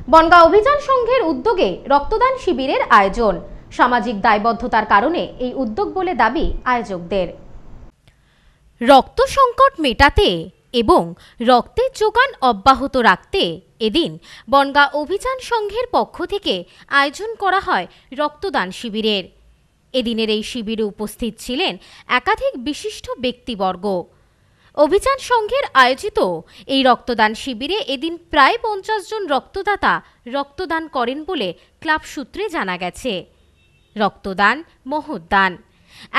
বনগাঁ অভিযান সংঘের উদ্যোগে রক্তদান শিবিরের আয়োজন। সামাজিক দায়বদ্ধতার কারণে এই উদ্যোগ বলে দাবি আয়োজকদের। রক্ত সংকট মেটাতে এবং রক্তের যোগান অব্যাহত রাখতে এদিন বনগাঁ অভিযান সংঘের পক্ষ থেকে আয়োজন করা হয় রক্তদান শিবিরের। এদিনের এই শিবিরে উপস্থিত ছিলেন একাধিক বিশিষ্ট ব্যক্তিবর্গ। অভিযান সংঘের আয়োজিত এই রক্তদান শিবিরে এদিন প্রায় 50 জন রক্তদাতা রক্তদান করেন বলে ক্লাব সূত্রে জানা গেছে। রক্তদান মহৎদান,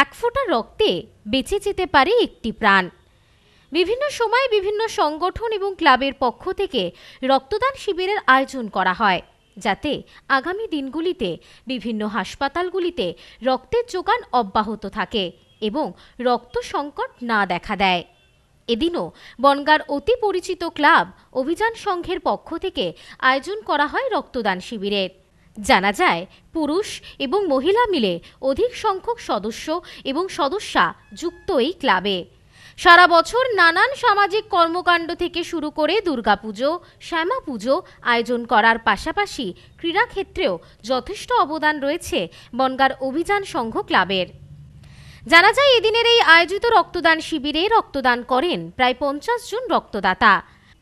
এক ফোঁটা রক্তে বেঁচে যেতে পারে একটি প্রাণ। বিভিন্ন সময়ে বিভিন্ন সংগঠন এবং ক্লাবের পক্ষ থেকে রক্তদান শিবিরের আয়োজন করা হয়, যাতে আগামী দিনগুলিতে বিভিন্ন হাসপাতালগুলিতে রক্তের যোগান অব্যাহত থাকে এবং রক্ত সংকট না দেখা দেয়। এদিনও বনগাঁর অতি পরিচিত ক্লাব অভিযান সংঘের পক্ষ থেকে আয়োজন করা হয় রক্তদান শিবিরের। জানা যায়, পুরুষ এবং মহিলা মিলে অধিক সংখ্যক সদস্য এবং সদস্যা যুক্ত এই ক্লাবে। সারা বছর নানান সামাজিক কর্মকাণ্ড থেকে শুরু করে দুর্গাপুজো, শ্যামা পুজো আয়োজন করার পাশাপাশি ক্রীড়াক্ষেত্রেও যথেষ্ট অবদান রয়েছে বনগাঁর অভিযান সংঘ ক্লাবের। জানা যায়, এদিনের এই আয়োজিত রক্তদান শিবিরে রক্তদান করেন প্রায় 50 জন রক্তদাতা।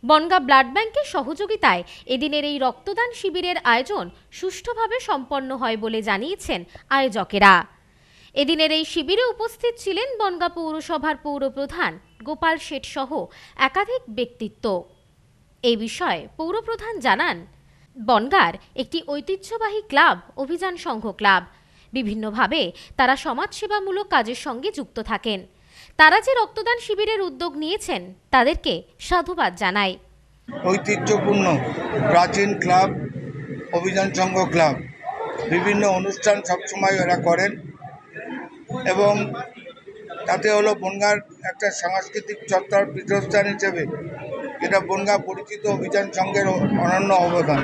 বনগাঁ ব্লাড ব্যাংকের সহযোগিতায় এদিনের এই রক্তদান শিবিরের আয়োজন সুষ্ঠুভাবে সম্পন্ন হয় বলে জানিয়েছেন আয়োজকেরা। এদিনের এই শিবিরে উপস্থিত ছিলেন বনগাঁ পৌরসভার পৌরপ্রধান গোপাল শেঠ সহ একাধিক ব্যক্তিত্ব। এই বিষয়ে পৌরপ্রধান জানান, বনগাঁর একটি ঐতিহ্যবাহী ক্লাব অভিযান সংঘ ক্লাব। বিভিন্নভাবে তারা সমাজসেবামূলক কাজের সঙ্গে যুক্ত থাকেন। তারা যে রক্তদান শিবিরের উদ্যোগ নিয়েছেন তাদেরকে সাধুবাদ জানাই। ঐতিহ্যপূর্ণ প্রাচীন ক্লাব অভিযান সংঘ ক্লাব বিভিন্ন অনুষ্ঠান সবসময় এরা করেন এবং তাতে হলো বনগাঁর একটা সাংস্কৃতিক চর্চার পীঠস্থান হিসেবে এটা বনগাঁ পরিচিত অভিযান সংঘের অনন্য অবদান।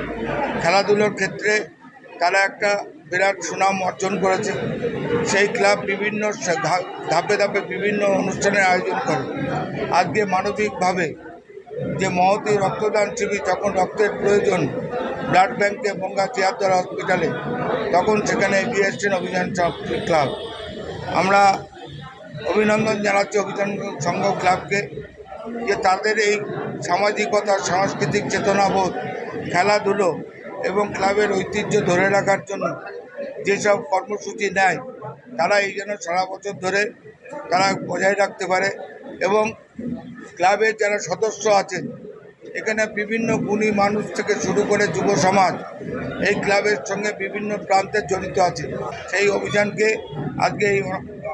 খেলাধুলোর ক্ষেত্রে তারা একটা বিরাট সুনাম অর্জন করেছে। সেই ক্লাব বিভিন্ন ধাপে ধাপে বিভিন্ন অনুষ্ঠানের আয়োজন করে। আজকে মানবিকভাবে যে মহতী রক্তদান শিবির, যখন রক্তের প্রয়োজন ব্লাড ব্যাংকে বনগাঁ চেয়ারদ্বার হসপিটালে, তখন সেখানে এগিয়ে এসছেন অভিযান ক্লাব। আমরা অভিনন্দন জানাচ্ছি অভিযান সংঘ ক্লাবকে যে তাদের এই সামাজিকতা, সাংস্কৃতিক চেতনাবোধ, খেলাধুলো এবং ক্লাবের ঐতিহ্য ধরে রাখার জন্য যেসব কর্মসূচি নেয় তারা এই জন্য সারা বছর ধরে তারা বজায় রাখতে পারে। এবং ক্লাবের যারা সদস্য আছেন, এখানে বিভিন্ন গুণী মানুষ থেকে শুরু করে যুব সমাজ এই ক্লাবের সঙ্গে বিভিন্ন প্রান্তে জড়িত আছে। সেই অভিযানকে আজকে এই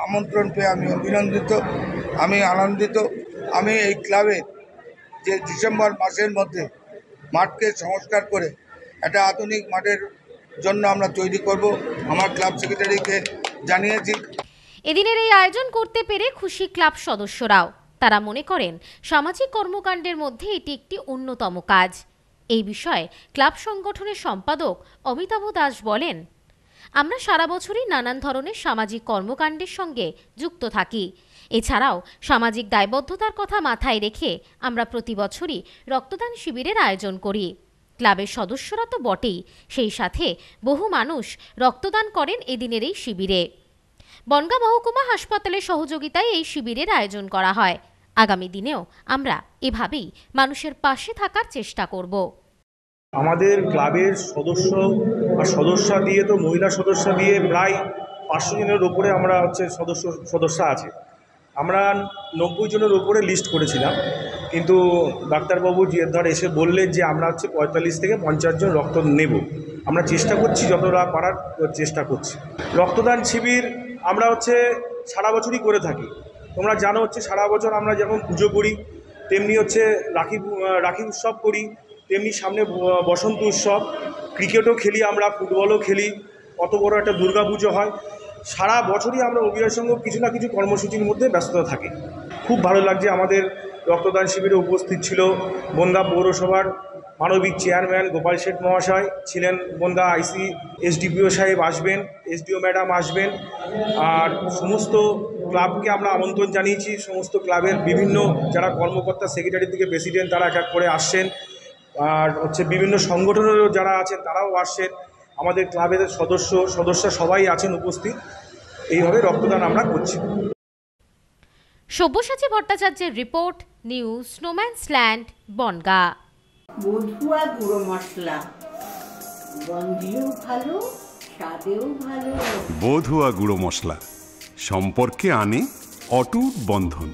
আমন্ত্রণ পেয়ে আমি অভিনন্দিত, আমি আনন্দিত। আমি এই ক্লাবে যে ডিসেম্বর মাসের মধ্যে মাঠকে সংস্কার করে একটা আধুনিক মাঠের জন্য আমরা তৈরি করব, আমার ক্লাব সেক্রেটারিকে জানিয়েছি। এদিনের এই আয়োজন করতে পেরে খুশি ক্লাব সদস্যরাও। তারা মনে করেন সামাজিক কর্মকাণ্ডের মধ্যে এটি একটি অন্যতম কাজ। এই বিষয়ে ক্লাব সংগঠনের সম্পাদক অমিতাভ দাস বলেন, আমরা সারা বছরই নানান ধরনের সামাজিক কর্মকাণ্ডের সঙ্গে যুক্ত থাকি। এছাড়াও সামাজিক দায়বদ্ধতার কথা মাথায় রেখে আমরা প্রতি বছরই রক্তদান শিবিরের আয়োজন করি। ক্লাবের সদস্যরা তো বটেই, সেই সাথে বহু মানুষ রক্তদান করেন এদিনের এই শিবিরে। বনগাঁ মহকুমা হাসপাতালের সহযোগিতায় এই শিবিরের আয়োজন করা হয়। আগামী দিনেও আমরা এভাবেই মানুষের পাশে থাকার চেষ্টা করব। আমাদের ক্লাবের সদস্যা দিয়ে তো মহিলা সদস্য দিয়ে প্রায় 500 জনের ওপরে আমরা সদস্য আছে। আমরা 90 জনের ওপরে লিস্ট করেছিলাম, কিন্তু ডাক্তারবাবু জিয়ার এসে বললেন যে আমরা 45 থেকে 50 জন রক্ত নেব। আমরা চেষ্টা করছি, যতটা পারার চেষ্টা করছি। রক্তদান শিবির আমরা সারা বছরই করে থাকি। তোমরা জানো সারা বছর আমরা যেমন পুজো করি, তেমনি রাখি উৎসব করি, তেমনি সামনে বসন্ত উৎসব, ক্রিকেটও খেলি, আমরা ফুটবলও খেলি, কত বড় একটা দুর্গা পুজো হয়। সারা বছরই আমরা অভিযান সংঘ কিছু না কিছু কর্মসূচির মধ্যে ব্যস্ততা থাকি। খুব ভালো লাগছে। আমাদের রক্তদান শিবিরে উপস্থিত ছিল বনগাঁ পৌরসভার মানবিক চেয়ারম্যান গোপাল শেঠ মহাশয় ছিলেন, বনগাঁ আইসি এসডিপিও সাহেব আসবেন, এসডিও ম্যাডাম আসবেন, আর সমস্ত ক্লাবকে আমরা আমন্ত্রণ জানিয়েছি। সমস্ত ক্লাবের বিভিন্ন যারা কর্মকর্তা, সেক্রেটারি থেকে প্রেসিডেন্ট, তারা এক এক করে আসছেন। আর হচ্ছে বিভিন্ন সংগঠনেরও যারা আছেন তারাও আসছেন, আমাদের ক্লাবের সদস্য সবাই আছেন উপস্থিত। এইভাবে রক্তদান আমরা করছি। সব্যসাচী ভট্টাচার্যের রিপোর্ট, নিউজ স্নোম্যান্সল্যান্ড, বনগাঁ। বধুয়া গুঁড়ো মশলা, গন্ধেও ভালো, স্বাদেও ভালো। বধুয়া গুঁড়ো মশলা সম্পর্কে আনে অটুট বন্ধন।